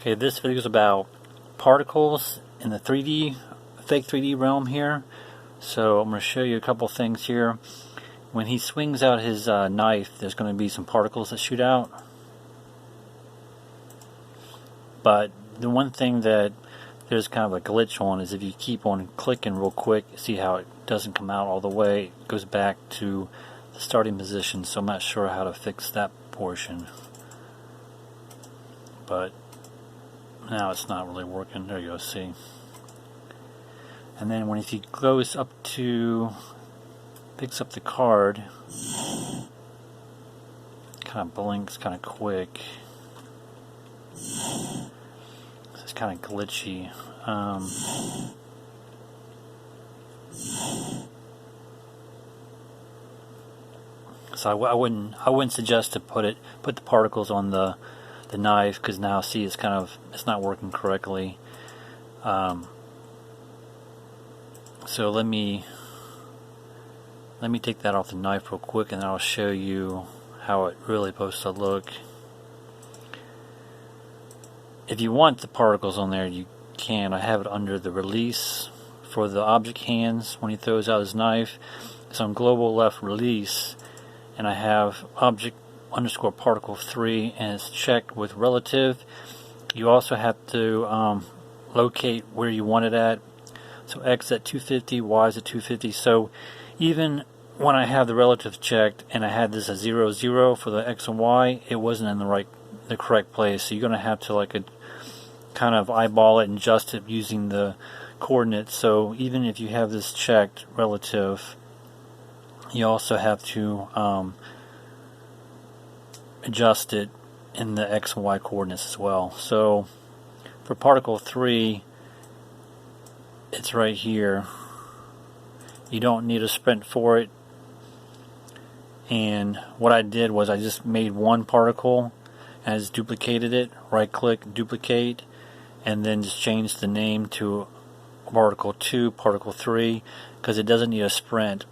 Okay, this video is about particles in the 3D, fake 3D realm here. So I'm going to show you a couple things here. When he swings out his knife, there's going to be some particles that shoot out. But the one thing that there's kind of a glitch on is if you keep on clicking real quick, see how it doesn't come out all the way. It goes back to the starting position, so I'm not sure how to fix that portion. But now it's not really working. There you go, see. And then when he goes up to, picks up the card, kind of blinks kind of quick. It's kind of glitchy. So I wouldn't suggest to put the particles on the knife, because now see it's not working correctly. So let me take that off the knife real quick, and then I'll show you how it really supposed to look. If you want the particles on there, you can. I have it under the release for the object hands when he throws out his knife. It's on global left release, and I have object underscore particle 3, and it's checked with relative. You also have to locate where you want it at. So X at 250, Y is at 250. So even when I have the relative checked and I had this at 0, 0 for the X and Y, it wasn't in the correct place. So you're going to have to kind of eyeball it and adjust it using the coordinates. So even if you have this checked relative, you also have to adjust it in the X and Y coordinates as well. So for particle 3, it's right here. You don't need a sprint for it. And what I did was I just made one particle and I just duplicated it. Right click, duplicate, and then just change the name to particle 2, particle 3, because it doesn't need a sprint.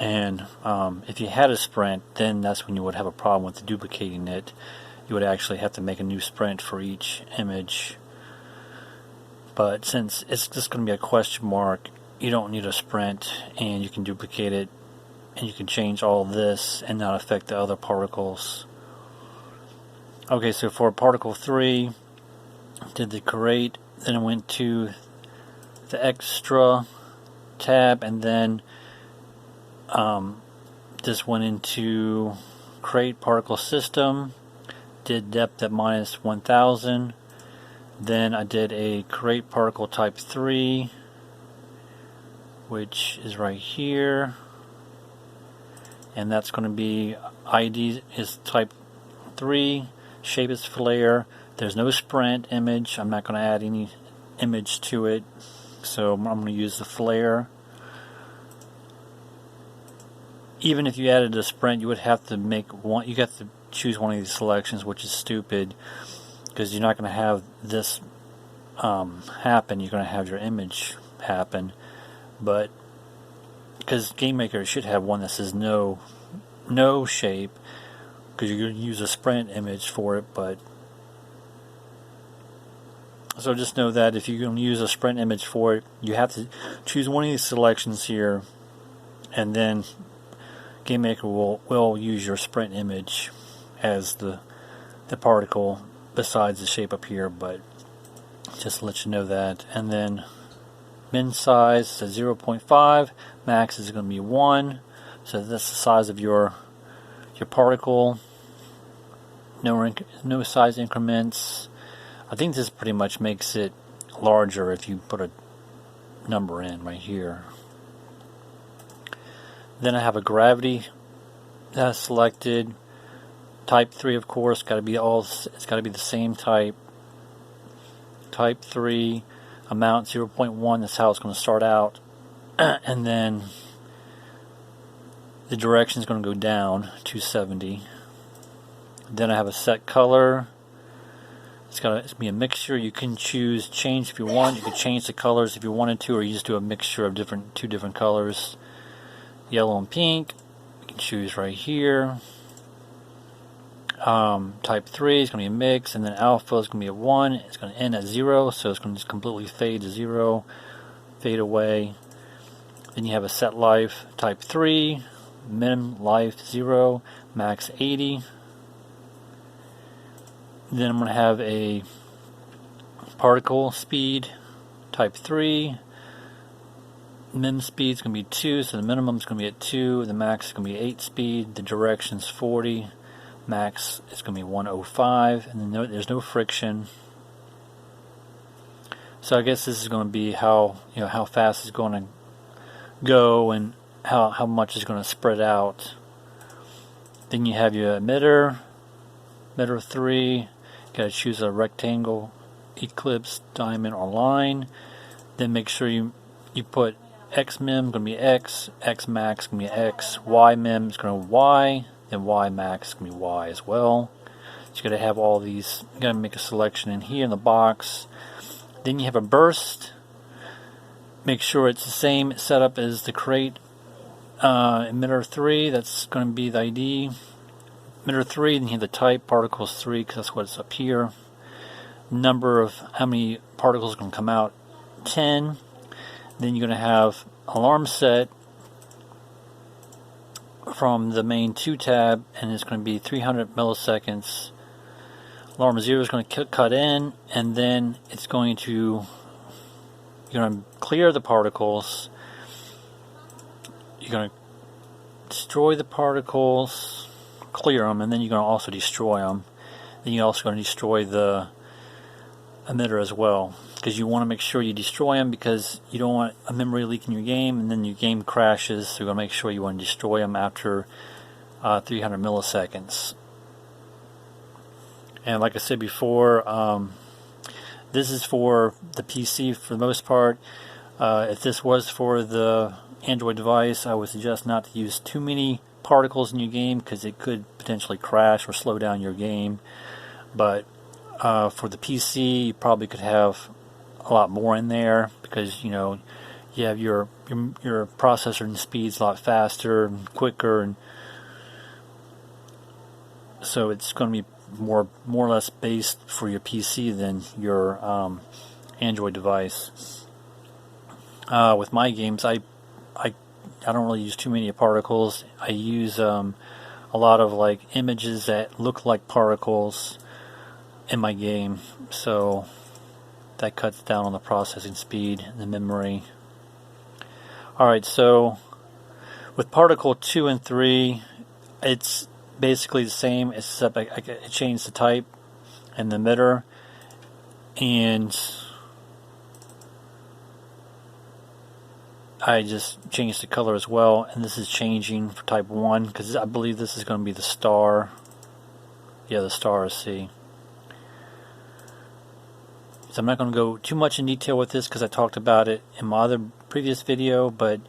And if you had a sprint, then that's when you would have a problem with duplicating it. You would actually have to make a new sprint for each image. But since it's just going to be a question mark, you don't need a sprint, and you can duplicate it, and you can change all this and not affect the other particles. Okay, so for particle 3, did the create, then I went to the extra tab, and then just went into create particle system, did depth at -1000. Then I did a create particle type 3, which is right here, and that's going to be ID is type 3, shape is flare. There's no sprint image. I'm not going to add any image to it, so I'm going to use the flare. Even if you added a sprint, you would have to make one. You have to choose one of these selections, which is stupid, because you're not going to have this happen. You're going to have your image happen. But because GameMaker should have one that says no shape, because you're going to use a sprint image for it. But so just know that if you're going to use a sprint image for it, you have to choose one of these selections here, and then GameMaker will use your sprint image as the particle besides the shape up here. But just to let you know that. And then min size is 0.5, max is going to be 1, so that's the size of your particle. No size increments. I think this pretty much makes it larger if you put a number in right here. Then I have a gravity selected. Type 3, of course, it's got to be the same type. Type 3, amount 0.1, that's how it's going to start out. And then the direction is going to go down 270. Then I have a set color. It's got to be a mixture. You can change if you want. You can change the colors if you wanted to, or you just do a mixture of two different colors. Yellow and pink. You can choose right here. Type 3 is going to be a mix, and then alpha is going to be a 1. It's going to end at 0, so it's going to just completely fade to 0, fade away. Then you have a set life, type 3, min life 0, max 80. Then I'm going to have a particle speed, type 3. Min speed is going to be 2, so the minimum is going to be at 2. The max is going to be 8 speed. The direction is 40. Max is going to be 105. And then there's no friction. So I guess this is going to be how fast it's going to go and how much is going to spread out. Then you have your emitter 3. You got to choose a rectangle, ellipse, diamond, or line. Then make sure you put X min going to be X, X max going to be X, Y min is going to be Y, then Y max is going to be Y as well. So you got to have all these. You got to make a selection in here in the box. Then you have a burst. Make sure it's the same setup as the crate emitter 3. That's going to be the ID. Emitter 3. Then you have the type particles 3 because that's what's up here. Number of how many particles are going to come out, 10. Then you're going to have alarm set from the main 2 tab, and it's going to be 300 milliseconds. Alarm 0 is going to cut in, and then it's going to, you're going to clear the particles. You're going to destroy the particles, clear them, and then you're going to also destroy them. Then you're also going to destroy the emitter as well, because you want to make sure you destroy them, because you don't want a memory leak in your game and then your game crashes. So you're going to make sure you want to destroy them after 300 milliseconds. And like I said before, this is for the PC for the most part. If this was for the Android device, I would suggest not to use too many particles in your game, because it could potentially crash or slow down your game. But for the PC, you probably could have a lot more in there, because you have your processor and speeds a lot faster and quicker, and so it's going to be more or less based for your PC than your Android device. With my games, I don't really use too many particles. I use a lot of like images that look like particles in my game, so that cuts down on the processing speed and the memory. Alright, so with particle 2 and 3, it's basically the same, except I changed the type and the emitter, and I just changed the color as well. And this is changing for type 1, because I believe this is going to be the star. Yeah, the star is C. So I'm not going to go too much in detail with this, because I talked about it in my other previous video. But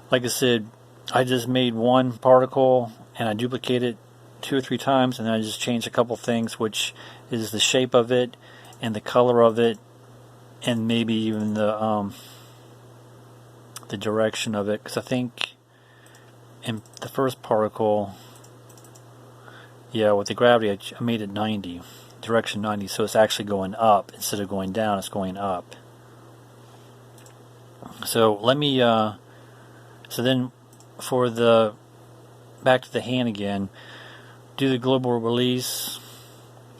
like I said, I just made one particle and I duplicated it 2 or 3 times, and then I just changed a couple things, which is the shape of it and the color of it, and maybe even the direction of it. Because I think in the first particle, yeah, with the gravity, I made it 90. Direction 90, so it's actually going up instead of going down. It's going up. So let me so then for the back to the hand again, do the global release,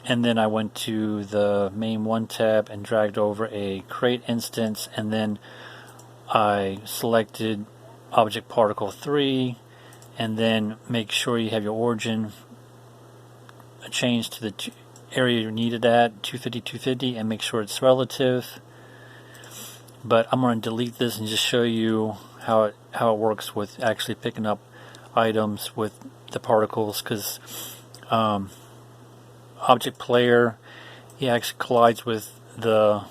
and then I went to the main 1 tab and dragged over a crate instance, and then I selected object particle 3, and then make sure you have your origin changed to the area you need it at, 250, 250, and make sure it's relative. But I'm going to delete this and just show you how it works with actually picking up items with the particles, because object player, he actually collides with the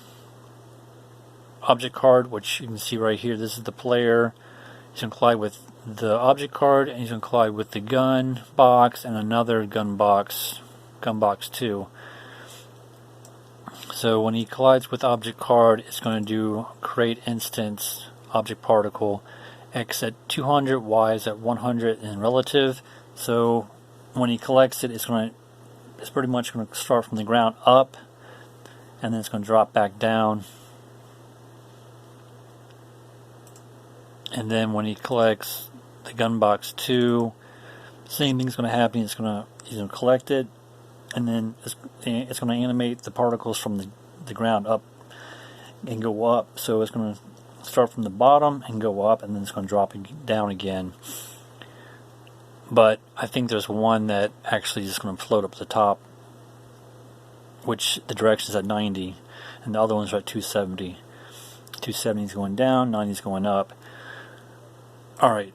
object card, which you can see right here. This is the player. He's going to collide with the object card, and he's going to collide with the gun box and another gun box 2. So when he collides with object card, it's going to do create instance object particle, X at 200, Y is at 100 in relative. So when he collects it, it's going to it's pretty much going to start from the ground up, and then it's going to drop back down. And then when he collects the Gunbox 2, same thing's going to happen. He's going to collect it, and then it's going to animate the particles from the ground up and go up. So it's going to start from the bottom and go up, and then it's going to drop down again. But I think there's one that actually is going to float up to the top, which the direction is at 90, and the other ones are at 270. 270 is going down, 90 is going up. Alright.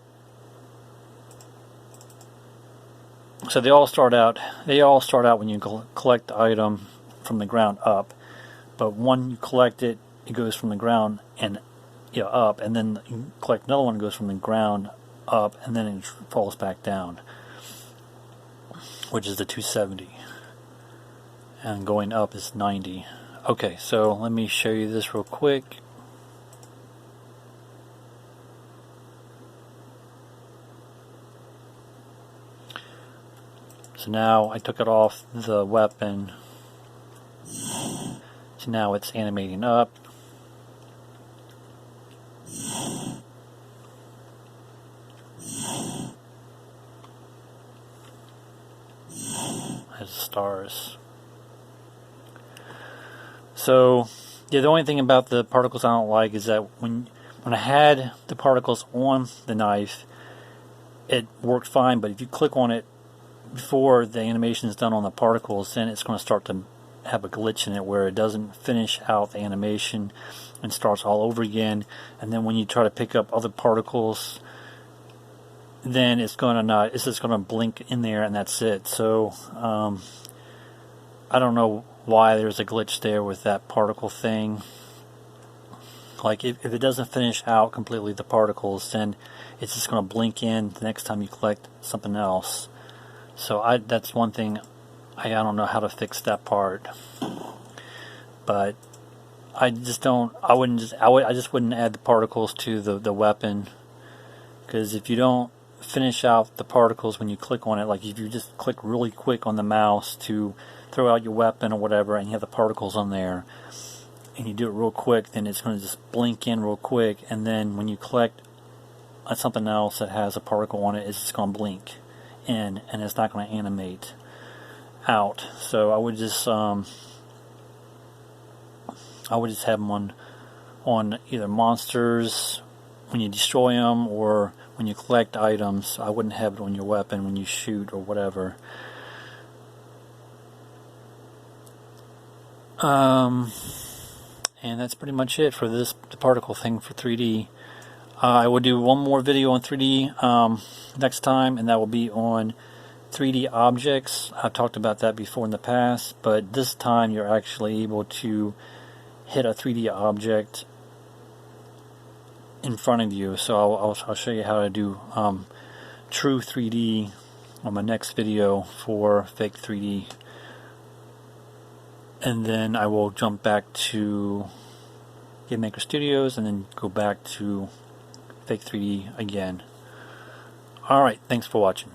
So they all start out when you collect the item from the ground up. But when you collect it, it goes from the ground and up, and then you collect another one, it goes from the ground up, and then it falls back down, which is the 270. And going up is 90. Okay, so let me show you this real quick. So now I took it off the weapon. So now it's animating up. As stars. So yeah, the only thing about the particles I don't like is that when I had the particles on the knife, it worked fine, but if you click on it before the animation is done on the particles, then it's going to start to have a glitch in it where it doesn't finish out the animation and starts all over again. And then when you try to pick up other particles, then it's just going to blink in there, and that's it. So I don't know why there's a glitch there with that particle thing. Like if it doesn't finish out completely the particles, then it's just going to blink in the next time you collect something else. So that's one thing I don't know how to fix that part. But I just wouldn't add the particles to the weapon, because if you don't finish out the particles when you click on it, like if you just click really quick on the mouse to throw out your weapon or whatever, and you have the particles on there, and you do it real quick, then it's going to just blink in real quick, and then when you collect something else that has a particle on it, it's just going to blink in, and it's not going to animate out. So I would just have them on either monsters when you destroy them, or when you collect items. I wouldn't have it on your weapon when you shoot or whatever. And that's pretty much it for the particle thing for 3D. I will do one more video on 3D next time, and that will be on 3D objects. I've talked about that before in the past, but this time you're actually able to hit a 3D object in front of you. So I'll show you how to do true 3D on my next video for fake 3D. And then I will jump back to GameMaker Studios and then go back to fake 3D again. Alright, thanks for watching.